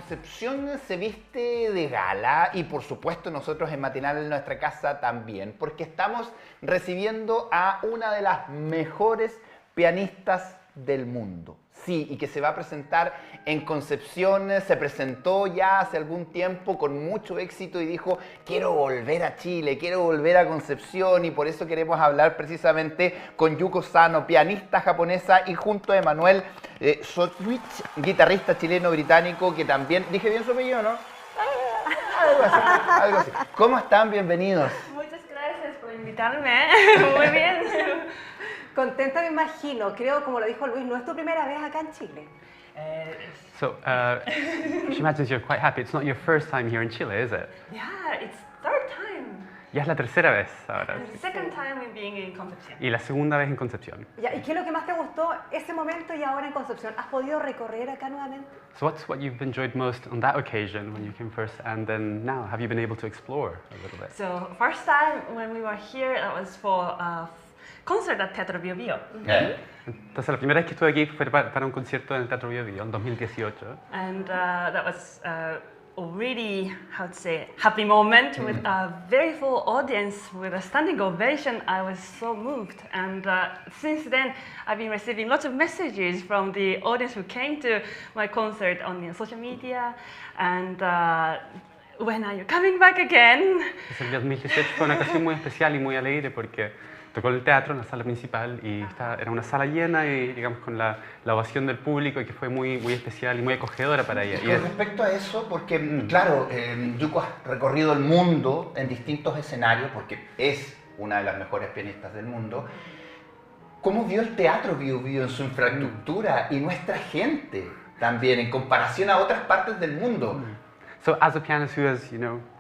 Concepción se viste de gala y por supuesto nosotros en Matinal en nuestra casa también, porque estamos recibiendo a una de las mejores pianistas del mundo. Sí, y que se va a presentar en Concepción, se presentó ya hace algún tiempo con mucho éxito y dijo, quiero volver a Chile, quiero volver a Concepción, y por eso queremos hablar precisamente con Yuko Sano, pianista japonesa, y junto a Emanuel Sotwich, guitarrista chileno-británico, que también, dije bien su apellido, ¿no? Algo así. ¿Cómo están? Bienvenidos. Muchas gracias por invitarme. Muy bien. Contenta me imagino, creo, como lo dijo Luis, no es tu primera vez acá en Chile. She imagines you're quite happy. It's not your first time here in Chile, is it? Yeah, it's third time. Ya es la tercera vez ahora. The second time we're being in Concepción. Y la segunda vez en Concepción. Ya, ¿y qué es lo que más te gustó ese momento y ahora en Concepción? ¿Has podido recorrer acá nuevamente? So what's what you've enjoyed most on that occasion when you came first, and then now? Have you been able to explore a little bit? So first time when we were here, that was for a concert at Teatro Biobío. Entonces la primera vez que estuve aquí fue para un concierto en el Teatro Biobío en 2018. And that was a really, how to say, happy moment with a very full audience with a standing ovation. I was so moved, and since then I've been receiving lots of messages from the audience who came to my concert on the social media, and when are you coming back again? Entonces, el 2018 fue una ocasión muy especial y muy alegre porque tocó en el teatro, en la sala principal, y era una sala llena y digamos con la ovación del público, y que fue muy especial y muy acogedora para ella. Con respecto a eso, porque claro, Yuko ha recorrido el mundo en distintos escenarios, porque es una de las mejores pianistas del mundo. ¿Cómo vio el Teatro Biobío en su infraestructura y nuestra gente también en comparación a otras partes del mundo? So as a pianist who has,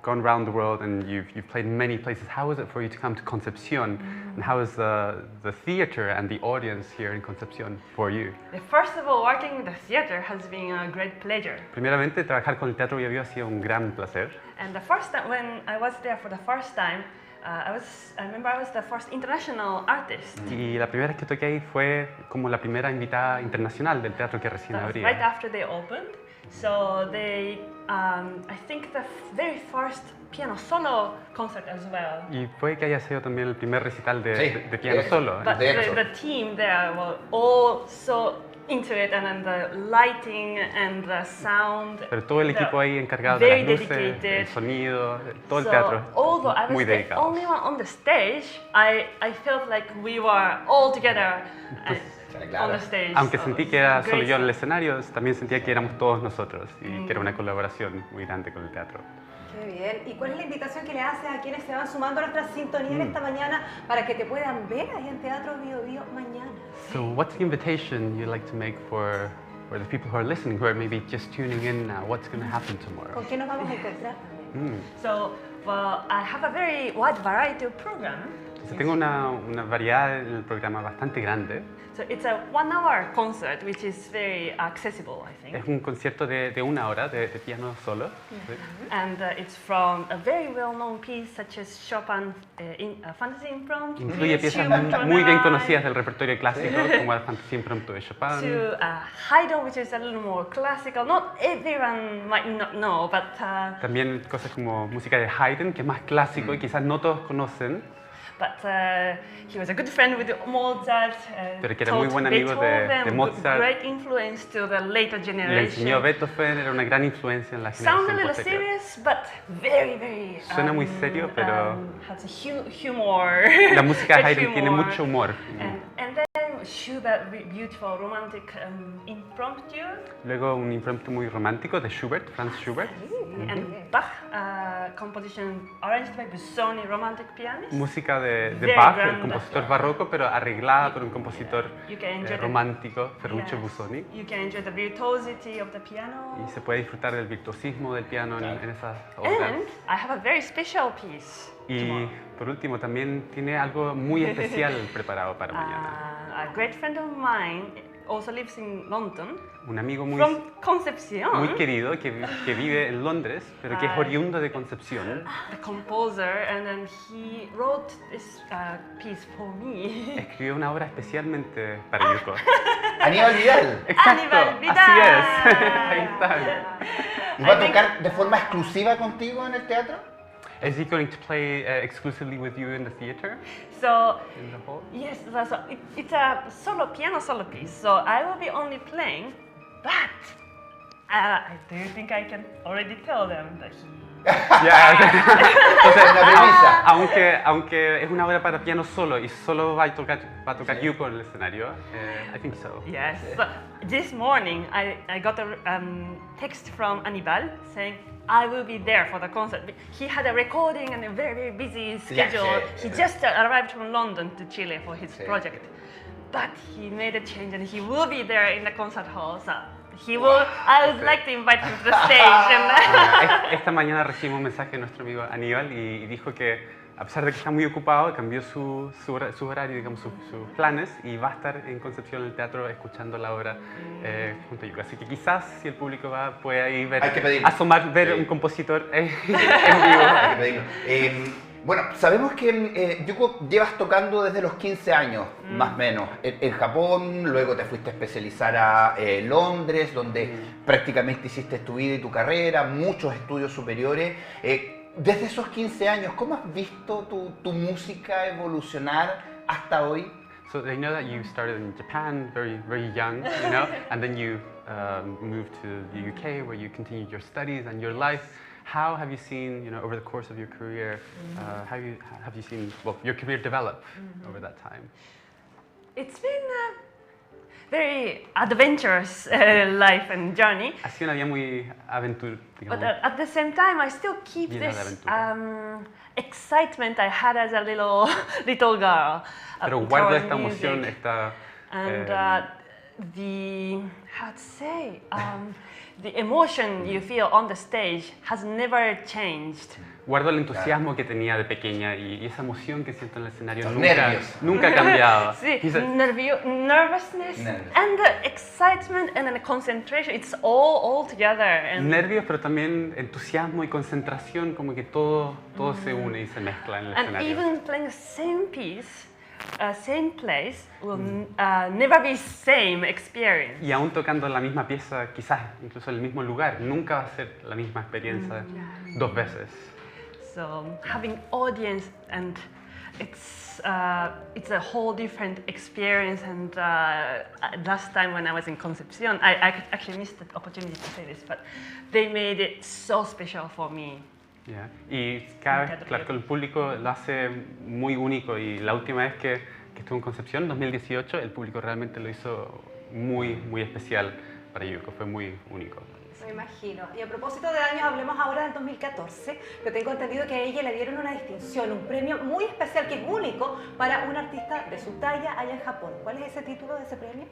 gone around the world and you've played in many places, how is it for you to come to Concepción? And how is the theater and the audience here in Concepción for you? First of all, working with the theater has been a great pleasure. Primeramente, trabajar con el Teatro Biobío ha sido un gran placer. And the first time when I was there for the first time, I remember I was the first international artist. Y la primera vez que toqué ahí fue como la primera invitada internacional del teatro que recién abría. Right after they opened. So they, I think the very first piano solo concert as well. Y puede que haya sido también el primer recital de piano solo. But the team there were all so into it, and then the lighting and the sound. Pero todo el equipo ahí encargado de las luces, el sonido, todo el teatro, although I was muy the dedicado. only one on the stage, I felt like we were all together. On the stage. Aunque sentí que era solo yo en el escenario, también sentía que éramos todos nosotros y que era una colaboración muy grande con el teatro. Qué bien. ¿Y cuál es la invitación que le haces a quienes se van sumando a nuestra sintonía esta mañana para que te puedan ver ahí en Teatro Biobío mañana? So what's the invitation you'd like to make for the people who are listening, who are maybe just tuning in now? What's going to happen tomorrow? ¿Con qué nos vamos a encontrar también? So, well, I have a very wide variety of programs. Tengo una variedad en el programa bastante grande. So it's a 1 hour concert, which is very accessible, I think. Es un concierto de 1 hora de piano solo. And it's from a very well-known piece such as Chopin's Fantasy Impromptu. Incluye piezas muy bien conocidas del repertorio clásico, como el Fantasy Impromptu de Chopin. To Haydn, which is a little more classical. Not everyone might not know, but también cosas como música de Haydn, que es más clásico y quizás no todos conocen. But he was a good friend with Mozart. Pero que era muy buen amigo de Mozart. Great influence to the later generation. Le enseñó a Beethoven, era una gran influencia en la generación Sounds a little posterior. serious, but very. Suena muy serio, pero has a humor. La música de Haydn tiene mucho humor. And then Schubert, beautiful romantic impromptu. Luego un impromptu muy romántico de Schubert, Franz Schubert. And Bach, composition arranged by Busoni, romantic pianist. Música de Bach, el compositor barroco, pero arreglada por un compositor romántico, Ferruccio Busoni. You can enjoy the virtuosity of the piano. Y se puede disfrutar del virtuosismo del piano en esas obras. And I have a very special piece. Y por último, también tiene algo muy especial preparado para mañana. A great friend of mine also lives in London. Un amigo muy Concepción. querido que vive en Londres, pero que es oriundo de Concepción. The composer, and then he wrote this piece for me. Escribió una obra especialmente para Yuko. Aníbal Vidal. Exacto, Aníbal Vidal. así es. Ahí está. ¿Y va a tocar de forma exclusiva contigo en el teatro? Is he going to play exclusively with you in the theater? So, In the hall? yes, it's a piano solo piece. So I will be only playing, but do you think I can already tell them that Entonces, Una premisa. aunque es una obra para piano solo y solo va a tocar Yuko en el escenario, I think so. Yes. So this morning I got a text from Anibal saying I will be there for the concert. He had a recording and a very, very busy schedule. Yes. He just arrived from London to Chile for his project. But he made a change and he will be there in the concert hall. So I would like to invite him to the stage. Esta mañana recibimos un mensaje de nuestro amigo Aníbal y dijo que a pesar de que está muy ocupado, cambió su horario, digamos, sus planes y va a estar en Concepción en el teatro escuchando la obra junto a Yuko. Así que quizás si el público va, puede ahí ver, ver un compositor en vivo. Hay que pedirlo. Bueno, sabemos que Yuko llevas tocando desde los 15 años, más o menos, en Japón, luego te fuiste a especializar a Londres, donde prácticamente hiciste tu vida y tu carrera, muchos estudios superiores. Desde esos 15 años, ¿cómo has visto tu música evolucionar hasta hoy? So they know that you started in Japan very, very young, you know, and then you moved to the UK where you continued your studies and your life. How have you seen, you know, over the course of your career, have you seen your career develop over that time? It's been a very adventurous life and journey. Ha sido una vida muy But at the same time, I still keep this excitement I had as a little girl. Pero guardo esta emoción, esta... And the emotion you feel on the stage has never changed. Guardo el entusiasmo que tenía de pequeña y esa emoción que siento en el escenario nunca ha cambiado. Sí, nervousness and the excitement and the concentration, it's all together. Nervios, pero también entusiasmo y concentración, como que todo se une y se mezcla en el escenario. And even playing the same piece, same place will never be same experience. Y aún tocando la misma pieza, quizás incluso en el mismo lugar, nunca va a ser la misma experiencia dos veces. So having audience and it's a whole different experience. And last time when I was in Concepción, I actually missed the opportunity to say this, but they made it so special for me. Yeah. Y cada vez, claro, que el público lo hace muy único y la última vez que estuve en Concepción, en 2018, el público realmente lo hizo muy, muy especial para Yuko, fue muy único. Me imagino. Y a propósito de años, hablemos ahora del 2014, que tengo entendido que a ella le dieron una distinción, un premio muy especial que es único para un artista de su talla allá en Japón. ¿Cuál es ese título de ese premio?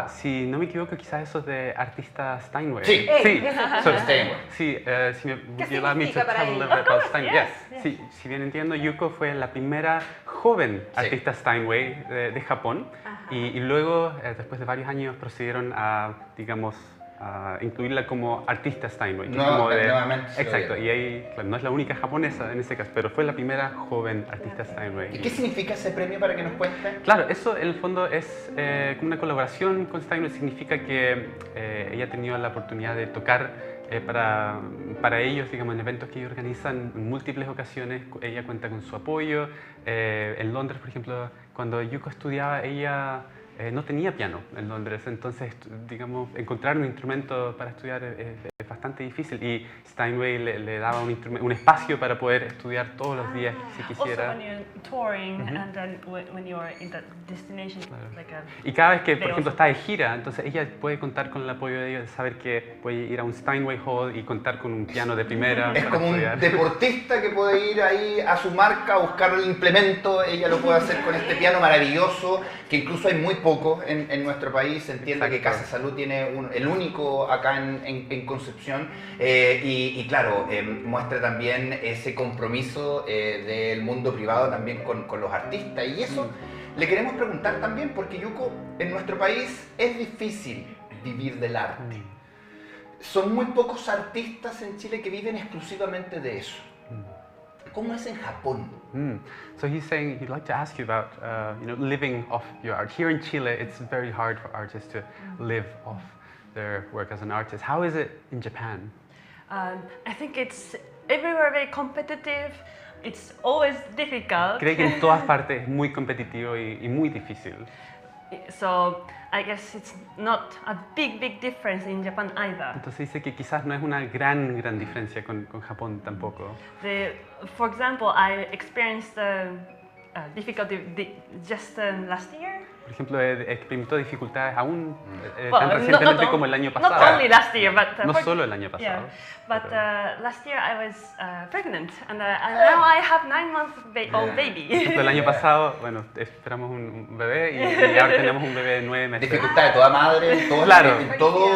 Si no me equivoco, quizás eso es de artista Steinway. Sí, Steinway. Sí, si me ¿Qué significa para ella? Steinway. Sí, si bien entiendo, Yuko fue la primera joven artista Steinway de Japón y luego, después de varios años, procedieron a, digamos, a incluirla como artista Steinway. Nuevamente. Exacto, y ahí, claro, no es la única japonesa en ese caso, pero fue la primera joven artista Steinway. ¿Y qué significa ese premio para que nos cuente? Claro, eso en el fondo es como una colaboración con Steinway, significa que ella ha tenido la oportunidad de tocar para ellos, digamos, en eventos que ellos organizan en múltiples ocasiones. Ella cuenta con su apoyo. En Londres, por ejemplo, cuando Yuko estudiaba, ella no tenía piano en Londres, entonces, digamos, encontrar un instrumento para estudiar es bastante difícil y Steinway le daba un espacio para poder estudiar todos los días si quisiera. Also when you're touring and then when you're in that destination, Y cada vez que, por ejemplo, está de gira, entonces ella puede contar con el apoyo de ellos, de saber que puede ir a un Steinway Hall y contar con un piano de primera. Es para como estudiar. un deportista que puede ir ahí a su marca a buscar el implemento, ella lo puede hacer con este piano maravilloso, que incluso hay muy poco en nuestro país. Se entiende que Casa Salud tiene el único acá en Concepción y claro, muestra también ese compromiso del mundo privado también con los artistas, y eso le queremos preguntar también porque Yuko, en nuestro país es difícil vivir del arte. Son muy pocos artistas en Chile que viven exclusivamente de eso. ¿Cómo es en Japón? So he's saying he'd like to ask you about living off your art. Here in Chile, it's very hard for artists to live off their work as an artist. How is it in Japan? I think it's everywhere very competitive. It's always difficult. Cree que en todas partes es muy competitivo y muy difícil. So I guess it's not a big difference in Japan either. Entonces dice que quizás no es una gran diferencia con Japón tampoco. For example, I experienced difficulty just last year. Por ejemplo, experimentó dificultades aún tan recientemente como el año pasado. Not only last year, but no solo el año pasado. Yeah, but last year I was pregnant, and now I have 9-month-old baby. Por ejemplo, el año pasado, bueno, esperamos un bebé y ahora tenemos un bebé de 9 meses. Dificultad de toda madre, todo, claro. En todo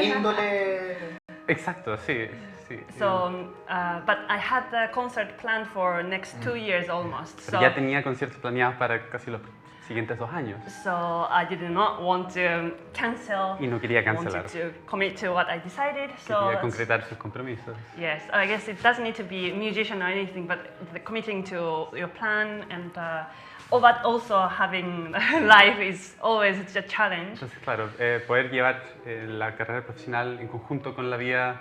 índole. Exacto, sí. So, but I had the concert planned for next 2 years almost. Pero ya tenía conciertos planeados para casi los siguientes 2 años. So I did not want to cancel. Y no quería cancelar. Wanted to commit to what I decided. Quería concretar sus compromisos. Yes, I guess it doesn't need to be a musician or anything, but committing to your plan and. But also having life is always a challenge. Entonces, claro, poder llevar la carrera profesional en conjunto con la vida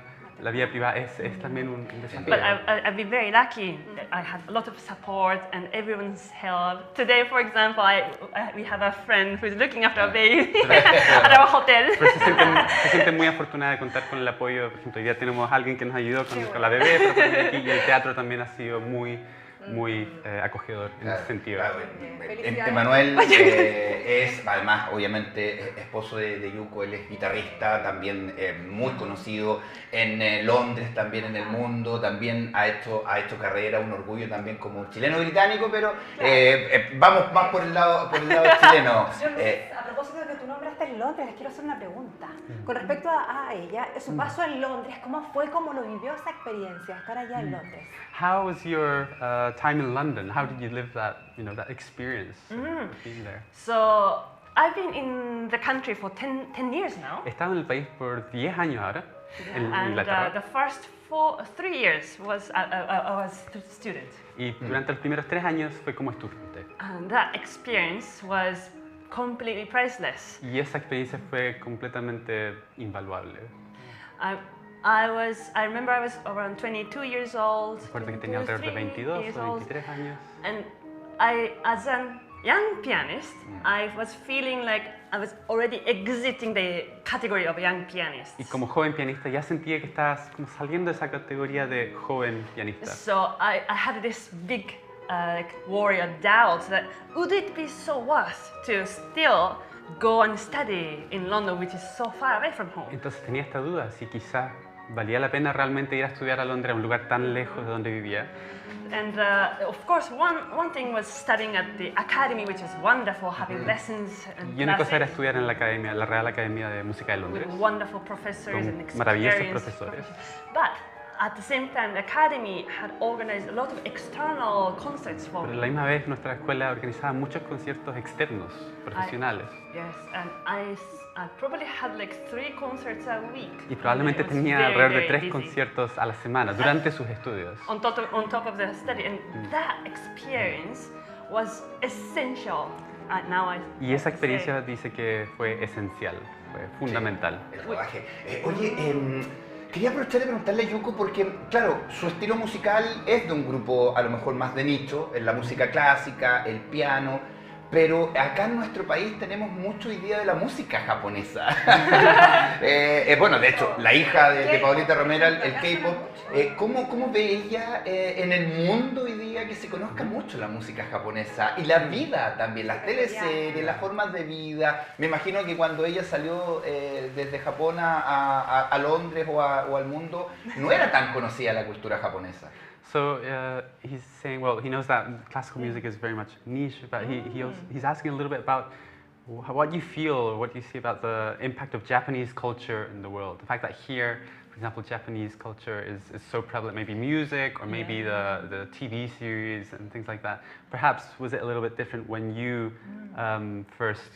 privada es también un desafío. But I've been very lucky. I had a lot of support and everyone's help. Today, for example, we have a friend who is looking after a baby at our hotel. Pero se siente muy afortunada de contar con el apoyo. Por ejemplo, hoy día tenemos a alguien que nos ayudó con la bebé, pero también aquí, y el teatro también ha sido muy acogedor en ese sentido. Claro, Emanuel es además obviamente esposo de Yuko, él es guitarrista, también muy conocido en Londres, también en el mundo, también ha hecho carrera, un orgullo también como chileno británico, pero vamos más por el lado chileno. A propósito de que tu nombraste en Londres, les quiero hacer una pregunta. Con respecto a ella, su paso en Londres, ¿cómo lo vivió esa experiencia, estar allá en Londres? How was your time in London? How did you live that experience being there? So I've been in the country for 10 years now. He estado en el país por 10 años ahora, en And Inglaterra. the first 3 years was I was a student. Y durante los primeros 3 años fue como estudiante. And that experience was completely priceless. Y esa experiencia fue completamente invaluable. I remember I was around 22 years old. Recuerdo que tenía alrededor de 22 o 23 años. And as a young pianist, I was feeling like I was already exiting the category of young pianist. Y como joven pianista ya sentía que estabas como saliendo de esa categoría de joven pianista. So I had this big worry or doubt that would it be so worth to still go and study in London, which is so far away from home. Entonces tenía esta duda si quizás valía la pena realmente ir a estudiar a Londres, a un lugar tan lejos de donde vivía. And of course, one thing was studying at the academy, which is wonderful, having lessons and Y una cosa era classes estudiar en la academia, la Real Academia de Música de Londres. with wonderful professors and Con maravillosos experienced profesores. But at the same time, the academy had organized a lot of external concerts for Pero a me. la misma vez nuestra escuela organizaba muchos conciertos externos, profesionales. Yes, and I probably had like 3 concerts a week. Y probablemente It was tenía very, alrededor de very 3 busy. conciertos a la semana durante sus estudios. On top of the study, and that experience was essential. Now Y esa experiencia dice que fue esencial, fue fundamental. El rodaje. Oye, quería aprovechar de preguntarle a Yuko porque, claro, su estilo musical es de un grupo a lo mejor más de nicho, en la música clásica, el piano, pero acá en nuestro país tenemos mucho hoy día de la música japonesa. Bueno, de hecho, la hija de Paulita Romero, el K-pop, ¿cómo ve ella en el mundo hoy día que se conozca mucho la música japonesa? Y la vida también, las teleseries, las formas de vida. Me imagino que cuando ella salió desde Japón a Londres o al mundo, no era tan conocida la cultura japonesa. So he's saying, well, he knows that classical music is very much niche, but he's asking a little bit about what you feel or what you see about the impact of Japanese culture in the world. The fact that here, for example, Japanese culture is so prevalent, maybe music or maybe the TV series and things like that. Perhaps was it a little bit different when you first,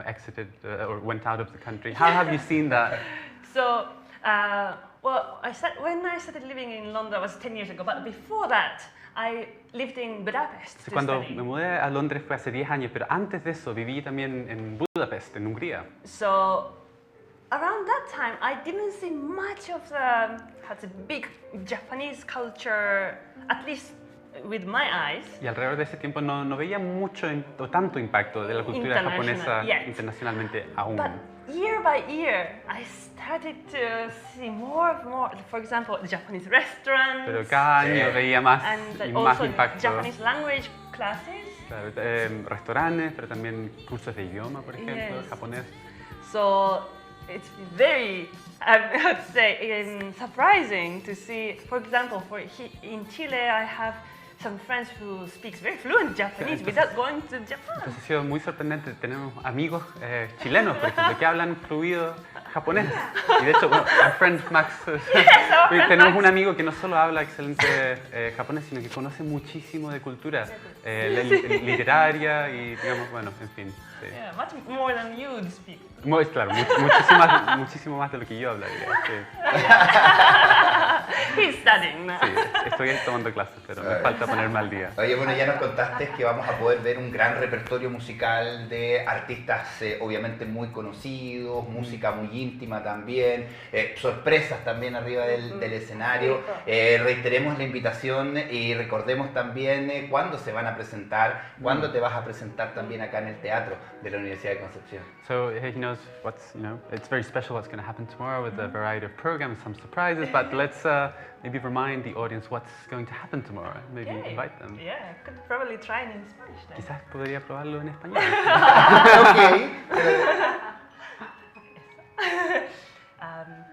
exited or went out of the country? How have you seen that? So, well, when I started living in London was 10 years ago, but before that, I lived in Budapest. Cuando me mudé a Londres fue hace 10 años, pero antes de eso viví también en Budapest, en Hungría. So, around that time, I didn't see much of the big Japanese culture, at least with my eyes. Y alrededor de ese tiempo no veía mucho o tanto impacto de la cultura japonesa internacionalmente aún. But year by year, I started to see more and more, for example, Japanese restaurants. Pero cada año veía más and y más also impacto. Japanese language classes. Claro, restaurantes, pero también cursos de idioma, por ejemplo, japonés. So it's very, I would say, surprising to see. For example, in Chile, I have some friends who speaks very fluent Japanese without going to Japan. Entonces ha sido muy sorprendente. Tenemos amigos chilenos, por ejemplo, que hablan fluido japonés. Y de hecho, bueno, our friend Max, tenemos un amigo que no solo habla excelente japonés, sino que conoce muchísimo de cultura literaria y, digamos, bueno, en fin. Sí. Yeah, much more than you speak. Claro, muchísimo más de lo que yo hablaría. Sí. He's studying now. Sí, estoy tomando clases, pero me falta ponerme al día. Oye, bueno, ya nos contaste que vamos a poder ver un gran repertorio musical de artistas obviamente muy conocidos, música muy íntima también, sorpresas también arriba del escenario. Reiteremos la invitación y recordemos también cuándo se van a presentar, cuándo te vas a presentar también acá en el teatro de la Universidad de Concepción. So he knows it's very special what's going to happen tomorrow with a variety of programs, some surprises, but let's maybe remind the audience what's going to happen tomorrow. Maybe invite them. Yeah, I could probably try it in Spanish then. Quizás podría probarlo en español.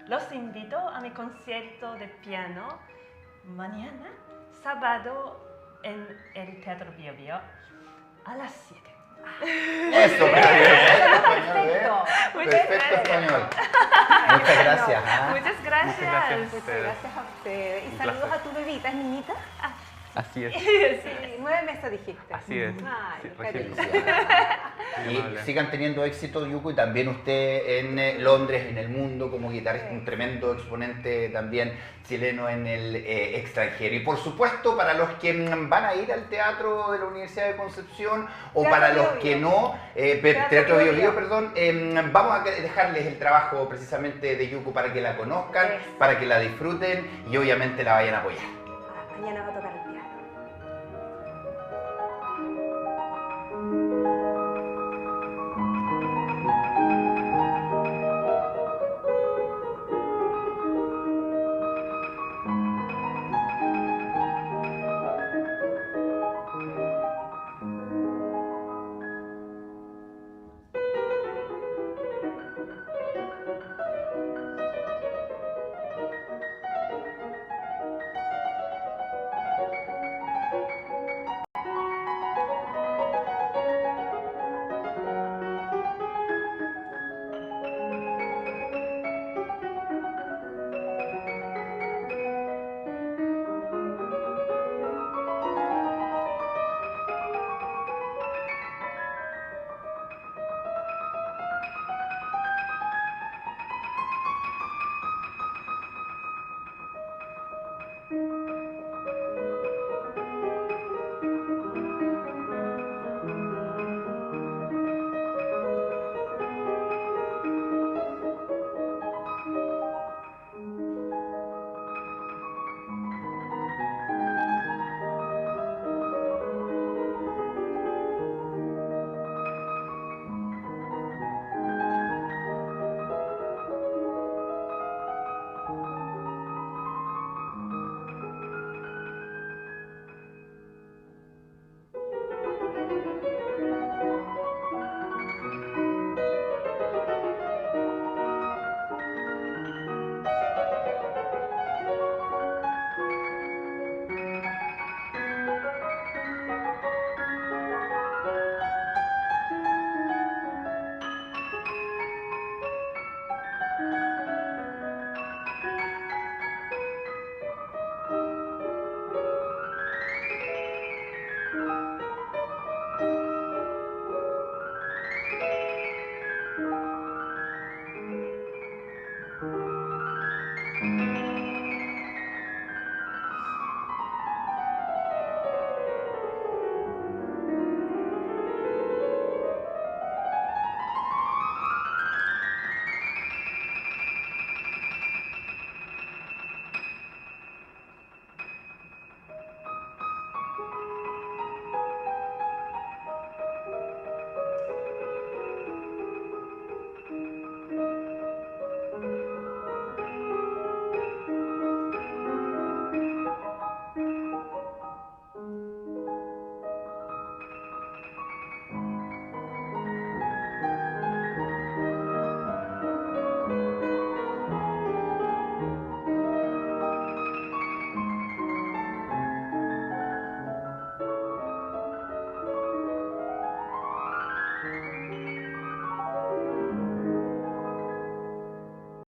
Los invito a mi concierto de piano mañana, sábado, en el Teatro Biobío a las 7. Eso, Perfecto. Perfecto español. Muchas gracias. Muchas gracias. Muchas gracias. Gracias a ustedes. Y saludos a tu bebita, ¿es niñita? Así es. Sí, 9 meses dijiste. Así es. Ay, Sí, qué recién. lindo. Y sigan teniendo éxito, Yuko, y también usted en Londres, en el mundo, como guitarrista, un tremendo exponente también chileno en el extranjero. Y por supuesto, para los que van a ir al Teatro de la Universidad de Concepción o Teatro para los Biobío. que no, Teatro Biobío, perdón, vamos a dejarles el trabajo precisamente de Yuko para que la conozcan, para que la disfruten y obviamente la vayan a apoyar. Mañana va a tocar